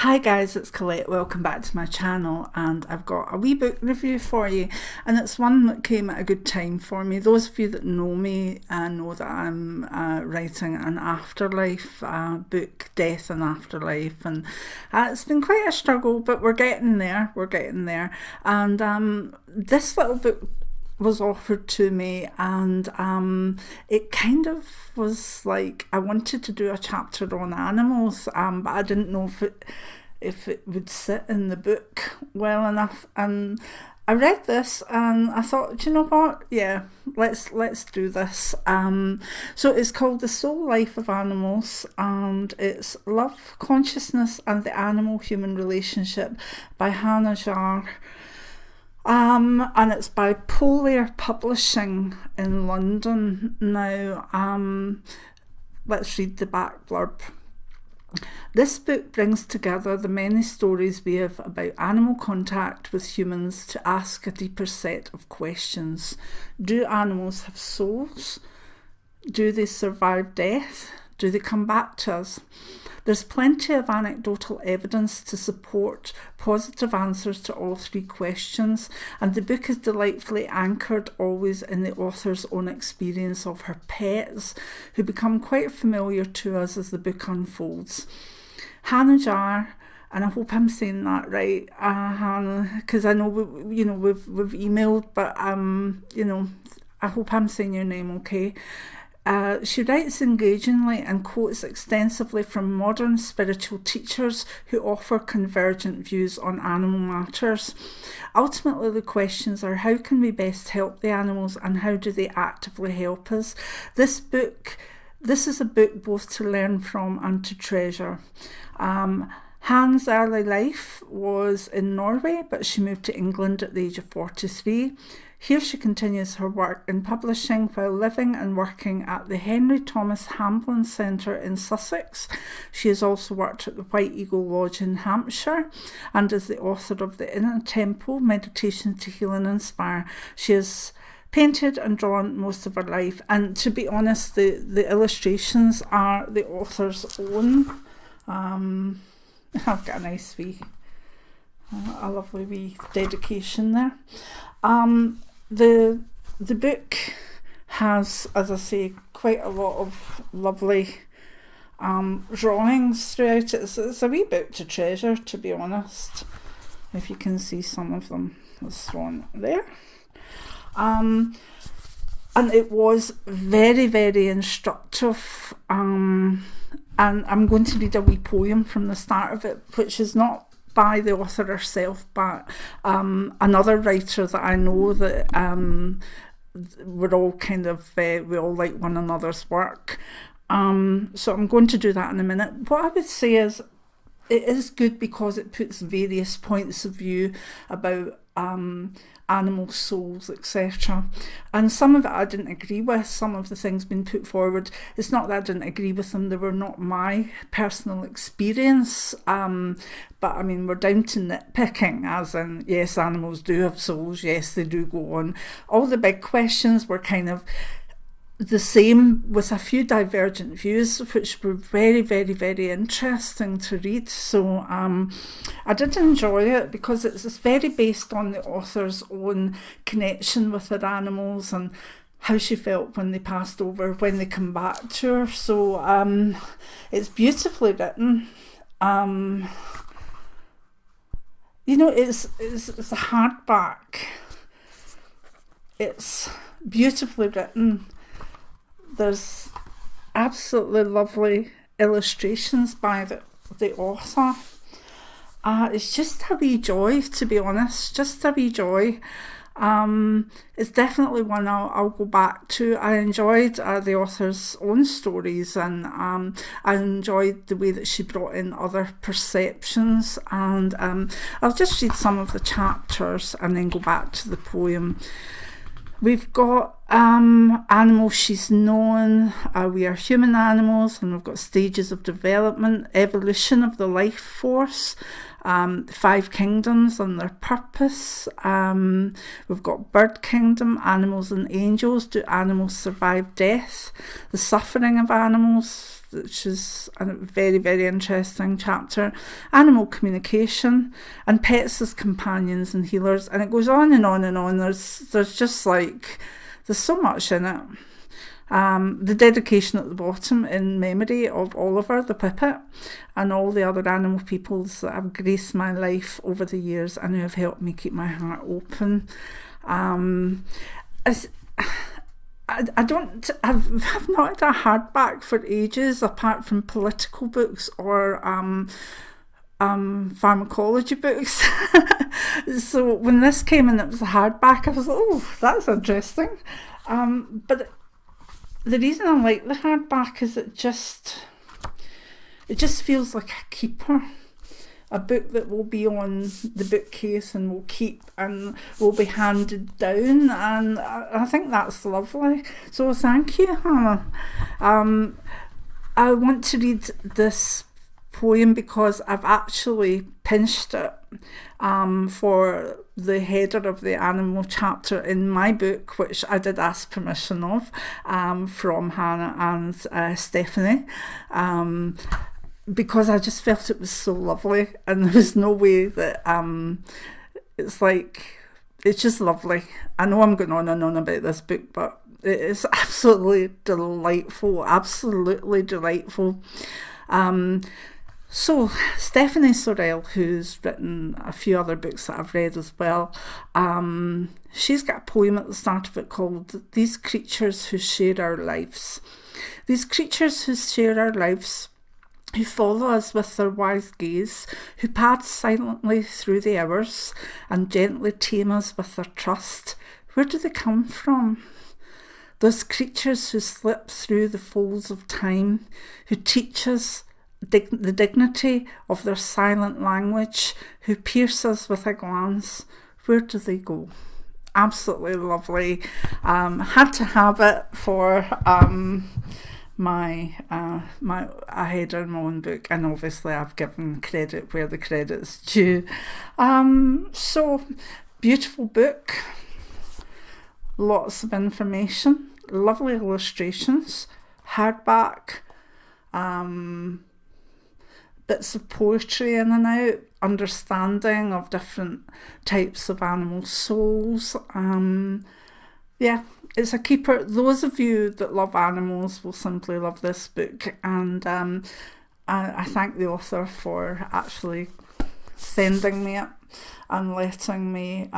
Hi guys, it's Colette. Welcome back to my channel, and I've got a wee book review for you, and it's one that came at a good time for me. Those of you that know me know that I'm writing an afterlife book, Death and Afterlife, and it's been quite a struggle, but we're getting there, and this little book was offered to me, and it kind of was like I wanted to do a chapter on animals, but I didn't know if it would sit in the book well enough, and I read this and I thought, do you know what, yeah, let's do this. So it's called The Soul Life of Animals, and it's Love, Consciousness and the Animal-Human Relationship by Hanne Jarh. And it's by Polar Publishing in London. Now, let's read the back blurb. This book brings together the many stories we have about animal contact with humans to ask a deeper set of questions. Do animals have souls? Do they survive death? Do they come back to us? There's plenty of anecdotal evidence to support positive answers to all three questions, and the book is delightfully anchored always in the author's own experience of her pets, who become quite familiar to us as the book unfolds. Hanne Jarh, and I hope I'm saying that right, Hanne, because I know we've emailed, but I hope I'm saying your name okay. She writes engagingly and quotes extensively from modern spiritual teachers who offer convergent views on animal matters. Ultimately, the questions are: how can we best help the animals, and how do they actively help us? This is a book both to learn from and to treasure. Hanne's early life was in Norway, but she moved to England at the age of 43. Here she continues her work in publishing while living and working at the Henry Thomas Hamblin Centre in Sussex. She has also worked at the White Eagle Lodge in Hampshire and is the author of The Inner Temple, Meditations to Heal and Inspire. She has painted and drawn most of her life, and to be honest, the illustrations are the author's own. I've got a nice a lovely wee dedication there. The book has, as I say, quite a lot of lovely drawings throughout it. It's a wee book to treasure, to be honest. If you can see some of them, there's one there. And it was very, very instructive. And I'm going to read a wee poem from the start of it, which is not by the author herself, but another writer that I know that we're all we all like one another's work. So I'm going to do that in a minute. What I would say is it is good because it puts various points of view about animal souls, etc. And some of it I didn't agree with, some of the things being put forward. It's not that I didn't agree with them, they were not my personal experience. But I mean, we're down to nitpicking, as in, yes, animals do have souls, yes, they do go on. All the big questions were kind of the same, with a few divergent views, which were very, very, very interesting to read. So I did enjoy it because it's very based on the author's own connection with her animals and how she felt when they passed over, when they come back to her. So it's beautifully written. It's a hardback. It's beautifully written. There's absolutely lovely illustrations by the author. It's just a wee joy, to be honest, just a wee joy. It's definitely one I'll go back to. I enjoyed the author's own stories, and I enjoyed the way that she brought in other perceptions, and I'll just read some of the chapters and then go back to the poem. We've got animals she's known, we are human animals, and we've got stages of development, evolution of the life force, 5 kingdoms and their purpose. We've got bird kingdom, animals and angels. Do animals survive death? The suffering of animals, which is a very, very interesting chapter. Animal communication and pets as companions and healers. And it goes on and on and on. There's just like, there's so much in it. The dedication at the bottom in memory of Oliver the Whippet and all the other animal peoples that have graced my life over the years and who have helped me keep my heart open. I've not had a hardback for ages, apart from political books or pharmacology books. So when this came and it was a hardback, I was like, oh, that's interesting. But the reason I like the hardback is it just feels like a keeper. A book that will be on the bookcase and will keep and will be handed down, and I think that's lovely. So thank you, Hannah. I want to read this poem because I've actually pinched it for the header of the animal chapter in my book, which I did ask permission of from Hannah and Stephanie. Because I just felt it was so lovely, and there was no way that it's just lovely. I know I'm going on and on about this book, but it is absolutely delightful. So Stephanie Sorrell, who's written a few other books that I've read as well, she's got a poem at the start of it called "These Creatures Who Share Our Lives." These creatures who share our lives, who follow us with their wise gaze, who pass silently through the hours and gently tame us with their trust. Where do they come from? Those creatures who slip through the folds of time, who teach us the dignity of their silent language, who pierce us with a glance. Where do they go? Absolutely lovely. Had to have it for my header in my own book, and obviously I've given credit where the credit's due. So beautiful book, lots of information, lovely illustrations, hardback, bits of poetry in and out, understanding of different types of animal souls. Yeah, it's a keeper. Those of you that love animals will simply love this book, and I thank the author for actually sending me it and letting me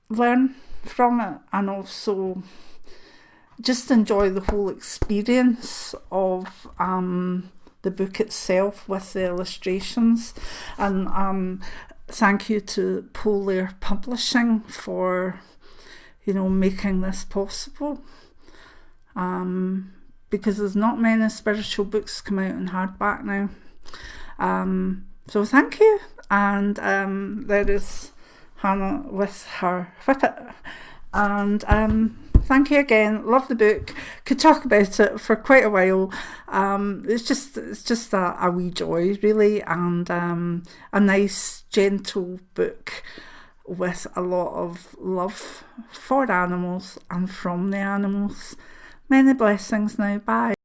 learn from it, and also just enjoy the whole experience of the book itself with the illustrations. And thank you to Polar Publishing for making this possible, because there's not many spiritual books come out in hardback now. So thank you, and there is Hannah with her whippet, and thank you again. Love the book. Could talk about it for quite a while. It's just a wee joy, really, and a nice gentle book with a lot of love for animals and from the animals. Many blessings now. Bye.